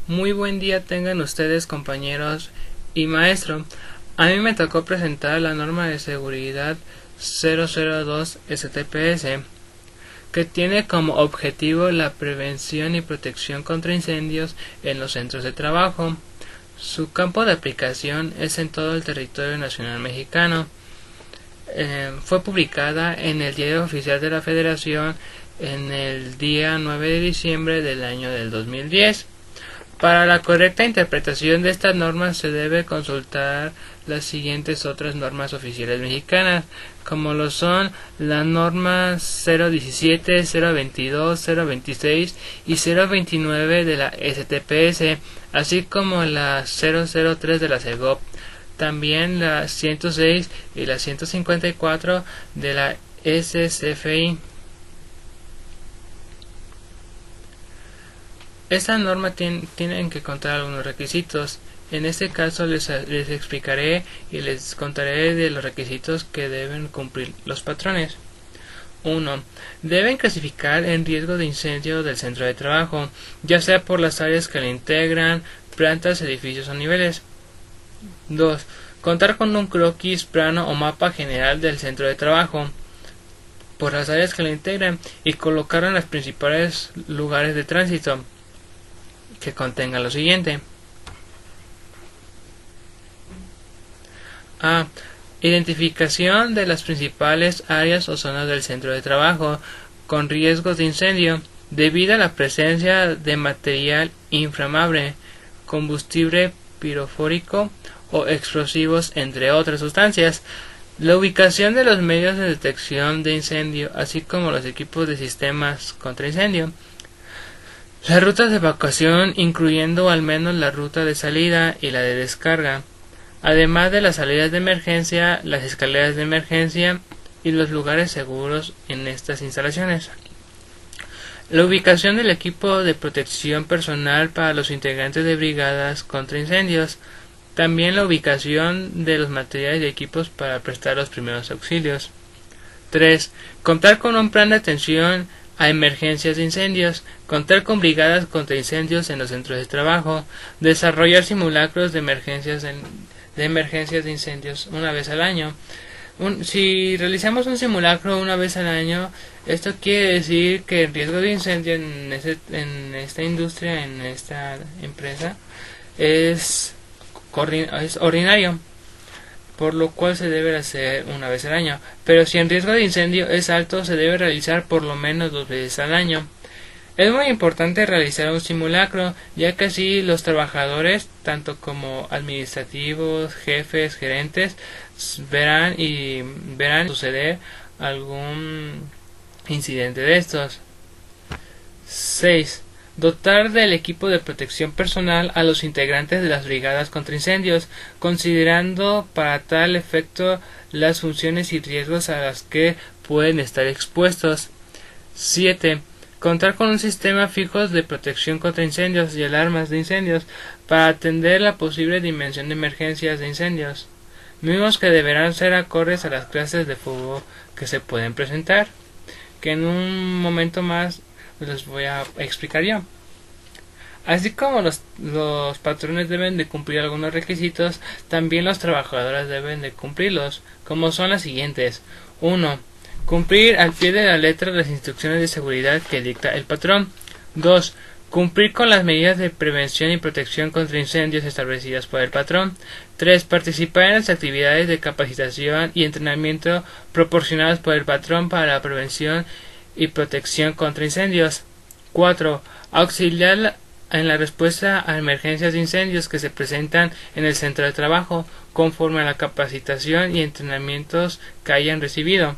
Muy buen día tengan ustedes, compañeros y maestro. A mí me tocó presentar la norma de seguridad 002 STPS, que tiene como objetivo la prevención y protección contra incendios en los centros de trabajo. Su campo de aplicación es en todo el territorio nacional mexicano. Fue publicada en el Diario Oficial de la Federación en el día 9 de diciembre del año del 2010. Para la correcta interpretación de estas normas se debe consultar las siguientes otras normas oficiales mexicanas, como lo son las normas 017, 022, 026 y 029 de la STPS, así como la 003 de la SEGOP, también la 106 y la 154 de la SCFI. Esta norma tienen que contar algunos requisitos. En este caso les explicaré y les contaré de los requisitos que deben cumplir los patrones. 1. Deben clasificar en riesgo de incendio del centro de trabajo, ya sea por las áreas que le integran, plantas, edificios o niveles. 2. Contar con un croquis, plano o mapa general del centro de trabajo por las áreas que le integran y colocarlo en los principales lugares de tránsito, que contenga lo siguiente. A. Identificación de las principales áreas o zonas del centro de trabajo con riesgos de incendio debido a la presencia de material inflamable, combustible pirofórico o explosivos, entre otras sustancias. La ubicación de los medios de detección de incendio, así como los equipos de sistemas contra incendio. Las rutas de evacuación, incluyendo al menos la ruta de salida y la de descarga, además de las salidas de emergencia, las escaleras de emergencia y los lugares seguros en estas instalaciones. La ubicación del equipo de protección personal para los integrantes de brigadas contra incendios. También la ubicación de los materiales y equipos para prestar los primeros auxilios. 3. Contar con un plan de atención a emergencias de incendios, contar con brigadas contra incendios en los centros de trabajo, desarrollar simulacros de emergencias de incendios una vez al año. Si realizamos un simulacro una vez al año, esto quiere decir que el riesgo de incendio en esta industria, en esta empresa, es ordinario, por lo cual se debe hacer una vez al año, pero si el riesgo de incendio es alto se debe realizar por lo menos 2 veces al año. Es muy importante realizar un simulacro, ya que así los trabajadores, tanto como administrativos, jefes, gerentes, verán suceder algún incidente de estos. 6. Dotar del equipo de protección personal a los integrantes de las brigadas contra incendios, considerando para tal efecto las funciones y riesgos a las que pueden estar expuestos. 7. Contar con un sistema fijo de protección contra incendios y alarmas de incendios para atender la posible dimensión de emergencias de incendios, mismos que deberán ser acordes a las clases de fuego que se pueden presentar, que en un momento más les voy a explicar yo. Así como los patrones deben de cumplir algunos requisitos, también los trabajadores deben de cumplirlos, como son las siguientes. 1. Cumplir al pie de la letra las instrucciones de seguridad que dicta el patrón. 2. Cumplir con las medidas de prevención y protección contra incendios establecidas por el patrón. 3. Participar en las actividades de capacitación y entrenamiento proporcionadas por el patrón para la prevención y protección contra incendios. 4. Auxiliar en la respuesta a emergencias de incendios que se presentan en el centro de trabajo, conforme a la capacitación y entrenamientos que hayan recibido.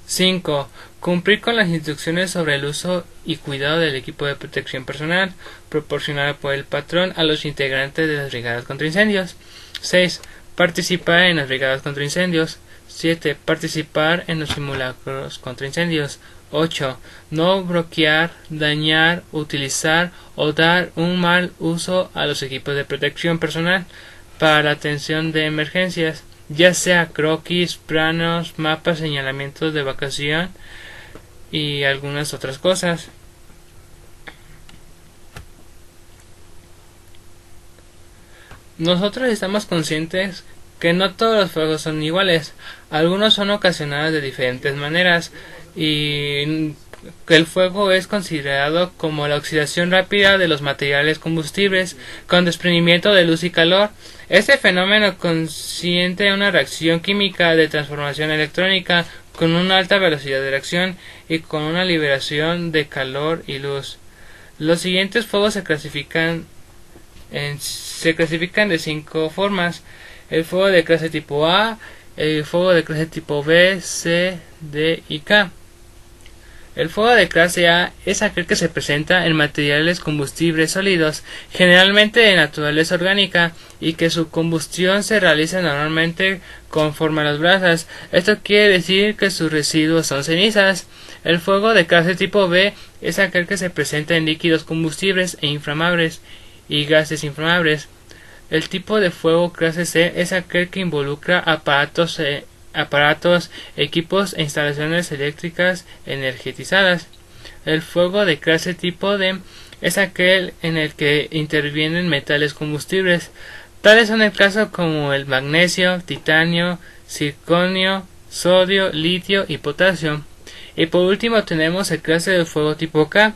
5. Cumplir con las instrucciones sobre el uso y cuidado del equipo de protección personal proporcionado por el patrón a los integrantes de las brigadas contra incendios. 6. Participar en las brigadas contra incendios. 7. Participar en los simulacros contra incendios. 8. No bloquear, dañar, utilizar o dar un mal uso a los equipos de protección personal para la atención de emergencias, ya sea croquis, planos, mapas, señalamientos de evacuación y algunas otras cosas. Nosotros estamos conscientes que no todos los fuegos son iguales, algunos son ocasionados de diferentes maneras y que el fuego es considerado como la oxidación rápida de los materiales combustibles con desprendimiento de luz y calor. Este fenómeno consiste en una reacción química de transformación electrónica con una alta velocidad de reacción y con una liberación de calor y luz. Los siguientes fuegos se clasifican de 5 formas: el fuego de clase tipo A, el fuego de clase tipo B, C, D y K. El fuego de clase A es aquel que se presenta en materiales combustibles sólidos, generalmente de naturaleza orgánica, y que su combustión se realiza normalmente conforme a las brasas. Esto quiere decir que sus residuos son cenizas. El fuego de clase tipo B es aquel que se presenta en líquidos combustibles e inflamables y gases inflamables. El tipo de fuego clase C es aquel que involucra aparatos, equipos e instalaciones eléctricas energetizadas. El fuego de clase tipo D es aquel en el que intervienen metales combustibles. Tales son el caso como el magnesio, titanio, circonio, sodio, litio y potasio. Y por último tenemos el clase de fuego tipo K.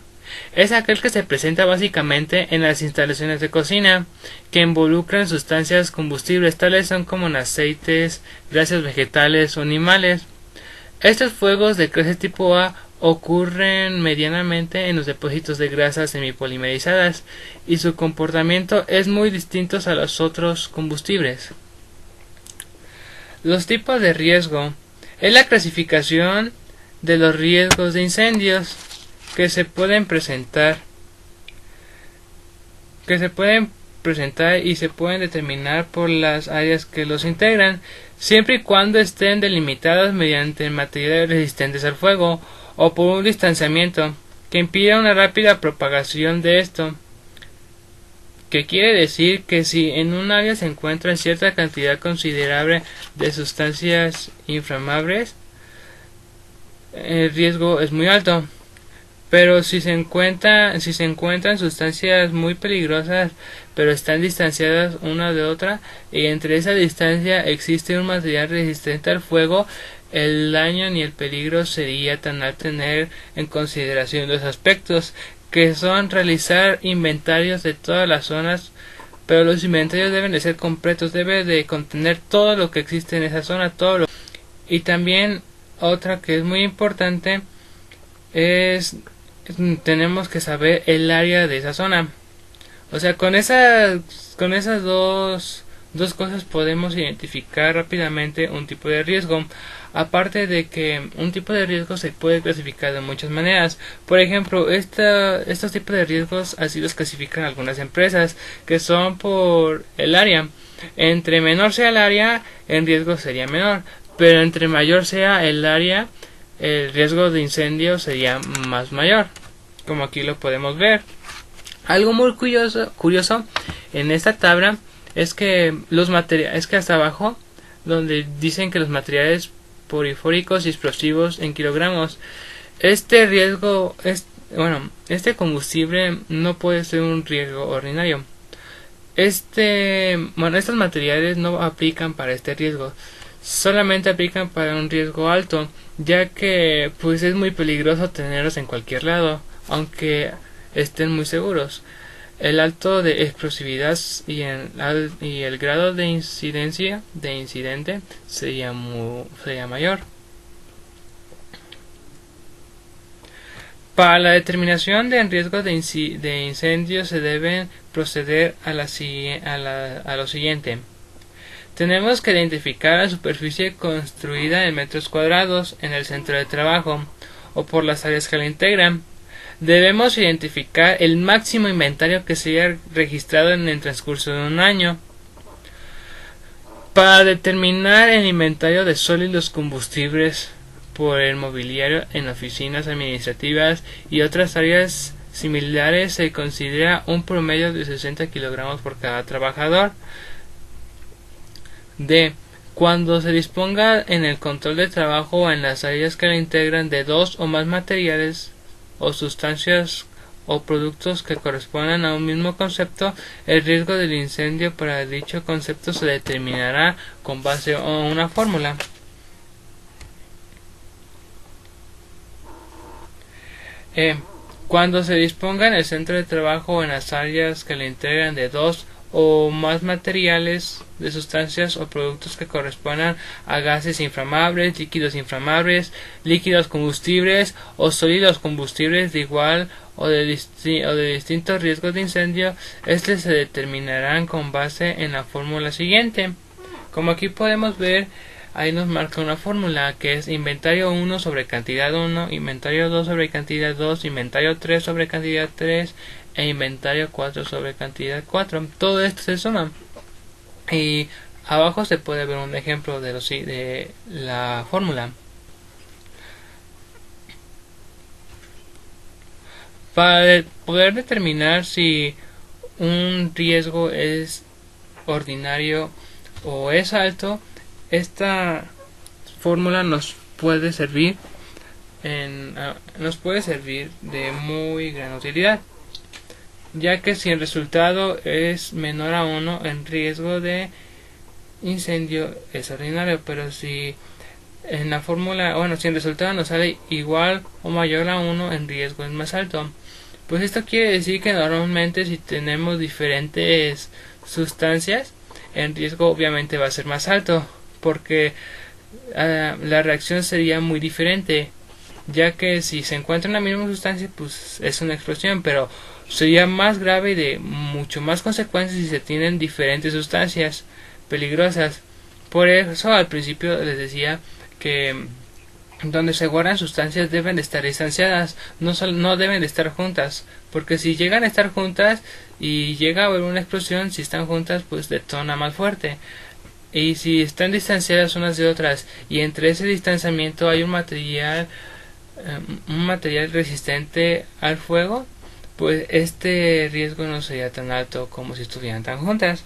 Es aquel que se presenta básicamente en las instalaciones de cocina, que involucran sustancias combustibles tales son como en aceites, grasas vegetales o animales. Estos fuegos de clase tipo A ocurren medianamente en los depósitos de grasas semipolimerizadas y su comportamiento es muy distinto a los otros combustibles. Los tipos de riesgo es la clasificación de los riesgos de incendios que se pueden presentar y se pueden determinar por las áreas que los integran, siempre y cuando estén delimitadas mediante materiales resistentes al fuego o por un distanciamiento que impida una rápida propagación de esto, que quiere decir que si en un área se encuentra cierta cantidad considerable de sustancias inflamables, el riesgo es muy alto. Pero si se encuentran sustancias muy peligrosas pero están distanciadas una de otra y entre esa distancia existe un material resistente al fuego, el daño ni el peligro sería tan al tener en consideración los aspectos, que son realizar inventarios de todas las zonas, pero los inventarios deben de ser completos, debe de contener todo lo que existe en esa zona, y también otra que es muy importante tenemos que saber el área de esa zona. O sea, con esas dos cosas podemos identificar rápidamente un tipo de riesgo. Aparte de que un tipo de riesgo se puede clasificar de muchas maneras. Por ejemplo, estos tipos de riesgos así los clasifican algunas empresas, que son por el área. Entre menor sea el área, el riesgo sería menor, pero entre mayor sea el área, el riesgo de incendio sería más mayor, como aquí lo podemos ver. Algo muy curioso en esta tabla es que hasta abajo, donde dicen que los materiales polifóricos y explosivos en kilogramos, este combustible no puede ser un riesgo ordinario. Estos materiales no aplican para este riesgo, solamente aplican para un riesgo alto, ya que pues es muy peligroso tenerlos en cualquier lado, aunque estén muy seguros. El alto de explosividad y el grado de incidente sería mayor. Para la determinación del riesgo de incendio se debe proceder a lo siguiente. Tenemos que identificar la superficie construida en metros cuadrados en el centro de trabajo o por las áreas que la integran. Debemos identificar el máximo inventario que se haya registrado en el transcurso de un año. Para determinar el inventario de sólidos combustibles por el mobiliario en oficinas administrativas y otras áreas similares se considera un promedio de 60 kilogramos por cada trabajador. Cuando se disponga en el control de trabajo o en las áreas que la integran de dos o más materiales o sustancias o productos que correspondan a un mismo concepto, el riesgo del incendio para dicho concepto se determinará con base a una fórmula. Cuando se disponga en el centro de trabajo o en las áreas que le integran de dos o más materiales de sustancias o productos que correspondan a gases inflamables, líquidos combustibles o sólidos combustibles de igual o de distintos riesgos de incendio, se determinarán con base en la fórmula siguiente. Como aquí podemos ver, ahí nos marca una fórmula que es inventario 1 sobre cantidad 1, inventario 2 sobre cantidad 2, inventario 3 sobre cantidad 3 e inventario 4 sobre cantidad 4. Todo esto se suma. Y abajo se puede ver un ejemplo de la fórmula. Para poder determinar si un riesgo es ordinario o es alto, esta fórmula nos puede servir de muy gran utilidad, ya que si el resultado es menor a 1 en riesgo de incendio es ordinario, pero si en la fórmula, si el resultado nos sale igual o mayor a 1 en riesgo es más alto. Pues esto quiere decir que normalmente si tenemos diferentes sustancias, el riesgo obviamente va a ser más alto, porque la reacción sería muy diferente, ya que si se encuentra en la misma sustancia pues es una explosión, pero sería más grave y de mucho más consecuencias si se tienen diferentes sustancias peligrosas. Por eso al principio les decía que donde se guardan sustancias deben de estar distanciadas, no deben de estar juntas, porque si llegan a estar juntas y llega a haber una explosión, si están juntas pues detona más fuerte. Y si están distanciadas unas de otras y entre ese distanciamiento hay un material resistente al fuego, pues este riesgo no sería tan alto como si estuvieran tan juntas.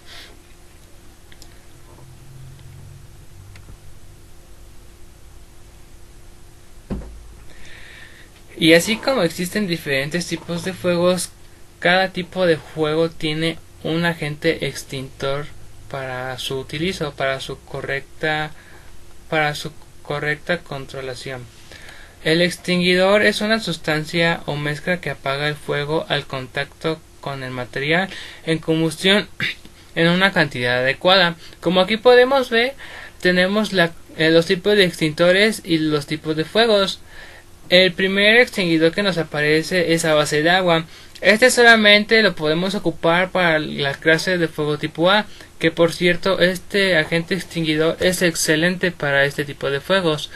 Y así como existen diferentes tipos de fuegos, cada tipo de fuego tiene un agente extintor para su utilizo, para su correcta controlación. El extinguidor es una sustancia o mezcla que apaga el fuego al contacto con el material en combustión en una cantidad adecuada. Como aquí podemos ver, tenemos los tipos de extintores y los tipos de fuegos. El primer extinguidor que nos aparece es a base de agua. Este solamente lo podemos ocupar para la clase de fuego tipo A, que por cierto este agente extinguidor es excelente para este tipo de fuegos.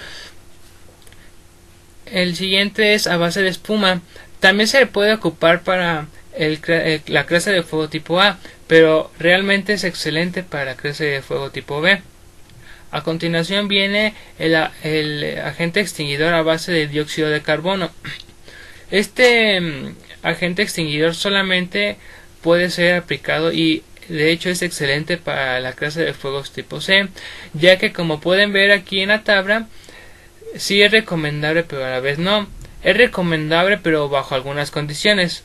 El siguiente es a base de espuma. También se le puede ocupar para la clase de fuego tipo A, pero realmente es excelente para la clase de fuego tipo B. A continuación viene el agente extinguidor a base de dióxido de carbono. Este agente extinguidor solamente puede ser aplicado y de hecho es excelente para la clase de fuegos tipo C, ya que como pueden ver aquí en la tabla, sí es recomendable pero a la vez no. Es recomendable pero bajo algunas condiciones,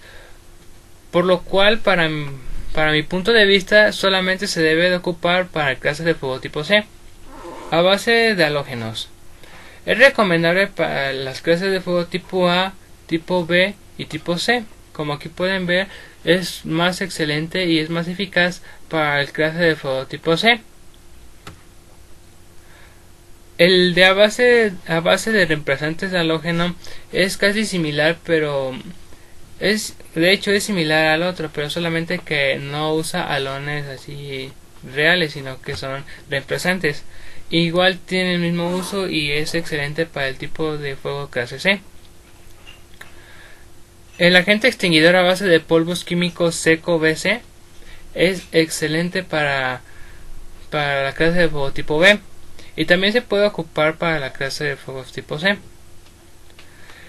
por lo cual para mi punto de vista solamente se debe de ocupar para clases de fuego tipo C. A base de halógenos. Es recomendable para las clases de fuego tipo A, tipo B y tipo C. Como aquí pueden ver, es más excelente y es más eficaz para el clase de fuego tipo C. El de a base de reemplazantes de halógeno es casi similar, pero de hecho es similar al otro, pero solamente que no usa halones así reales, sino que son reemplazantes. Igual tiene el mismo uso y es excelente para el tipo de fuego clase C. El agente extinguidor a base de polvos químicos seco BC es excelente para la clase de fuego tipo B y también se puede ocupar para la clase de fuegos tipo C.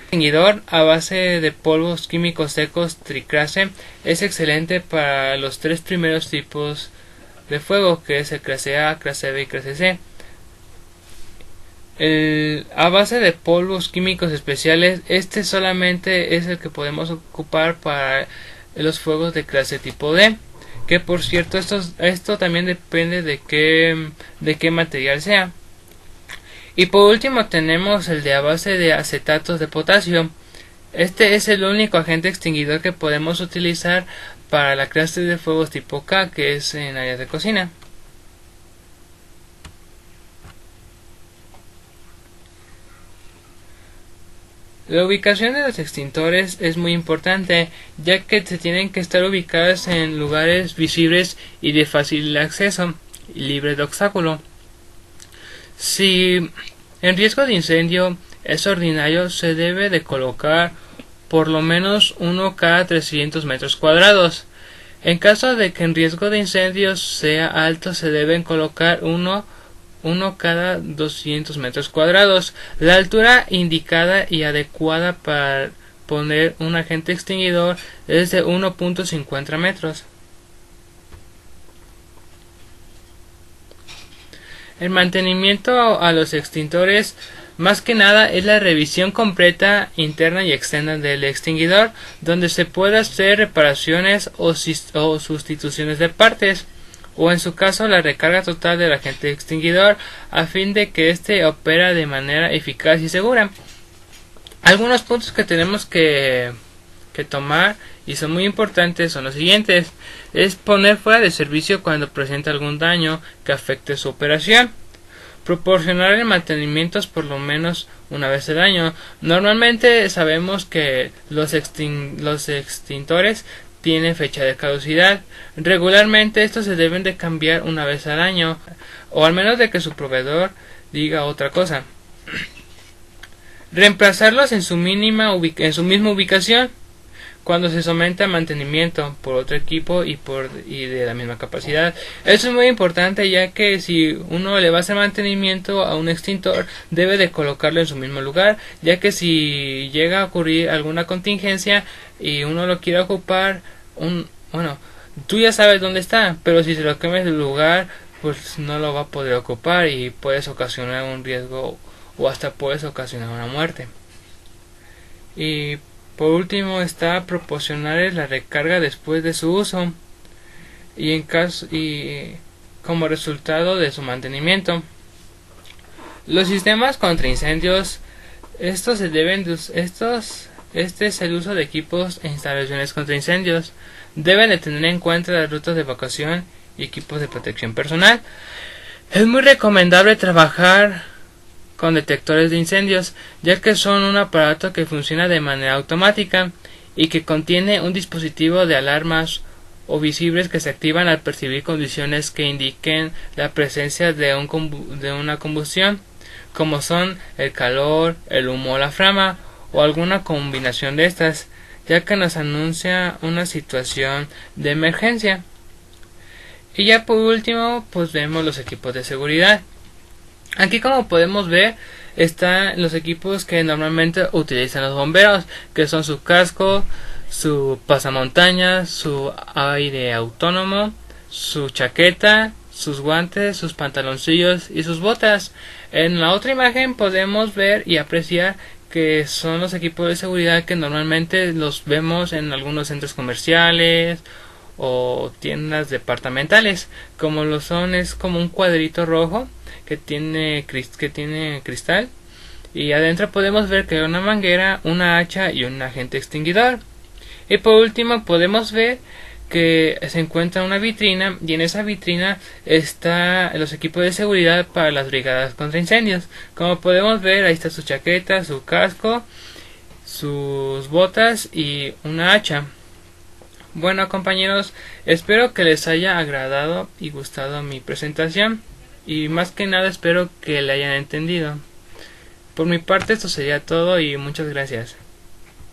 Extinguidor a base de polvos químicos secos triclase es excelente para los tres primeros tipos de fuego, que es el clase A, clase B y clase C. A base de polvos químicos especiales, este solamente es el que podemos ocupar para los fuegos de clase tipo D, que por cierto esto también depende de qué material sea. Y por último tenemos el de a base de acetatos de potasio. Este es el único agente extinguidor que podemos utilizar para la clase de fuegos tipo K, que es en áreas de cocina. La ubicación de los extintores es muy importante, ya que se tienen que estar ubicados en lugares visibles y de fácil acceso, y libres de obstáculo. Si en riesgo de incendio es ordinario, se debe de colocar por lo menos uno cada 300 metros cuadrados. En caso de que en riesgo de incendio sea alto, se deben colocar uno cada 200 metros cuadrados. La altura indicada y adecuada para poner un agente extinguidor es de 1.50 metros. El mantenimiento a los extintores más que nada es la revisión completa interna y externa del extinguidor, donde se puede hacer reparaciones o sustituciones de partes, o en su caso la recarga total del agente extinguidor a fin de que éste opera de manera eficaz y segura. Algunos puntos que tenemos que tomar y son muy importantes son los siguientes: es poner fuera de servicio cuando presenta algún daño que afecte su operación, proporcionar el mantenimiento por lo menos una vez al año. Normalmente sabemos que los extintores tienen fecha de caducidad. Regularmente estos se deben de cambiar una vez al año, o al menos de que su proveedor diga otra cosa. Reemplazarlos en su misma ubicación cuando se somete a mantenimiento por otro equipo y de la misma capacidad. Eso es muy importante, ya que si uno le va a hacer mantenimiento a un extintor, debe de colocarlo en su mismo lugar, ya que si llega a ocurrir alguna contingencia y uno lo quiere ocupar, tú ya sabes dónde está, pero si se lo cambias de lugar, pues no lo va a poder ocupar y puedes ocasionar un riesgo o hasta puedes ocasionar una muerte. Y por último está proporcionarles la recarga después de su uso y como resultado de su mantenimiento. Los sistemas contra incendios, este es el uso de equipos e instalaciones contra incendios. Deben de tener en cuenta las rutas de evacuación y equipos de protección personal. Es muy recomendable trabajar con detectores de incendios, ya que son un aparato que funciona de manera automática y que contiene un dispositivo de alarmas o visibles que se activan al percibir condiciones que indiquen la presencia de una combustión, como son el calor, el humo o la flama, o alguna combinación de estas, ya que nos anuncia una situación de emergencia. Y ya por último, pues vemos los equipos de seguridad. Aquí, como podemos ver, están los equipos que normalmente utilizan los bomberos, que son su casco, su pasamontañas, su aire autónomo, su chaqueta, sus guantes, sus pantaloncillos y sus botas. En la otra imagen podemos ver y apreciar que son los equipos de seguridad que normalmente los vemos en algunos centros comerciales o tiendas departamentales. Como lo son, es como un cuadrito rojo que tiene cristal, y adentro podemos ver que hay una manguera, una hacha y un agente extinguidor. Y por último podemos ver que se encuentra una vitrina, y en esa vitrina está los equipos de seguridad para las brigadas contra incendios. Como podemos ver, ahí está su chaqueta, su casco, sus botas y una hacha. Bueno, compañeros, espero que les haya agradado y gustado mi presentación, y más que nada espero que le hayan entendido. Por mi parte esto sería todo y muchas gracias.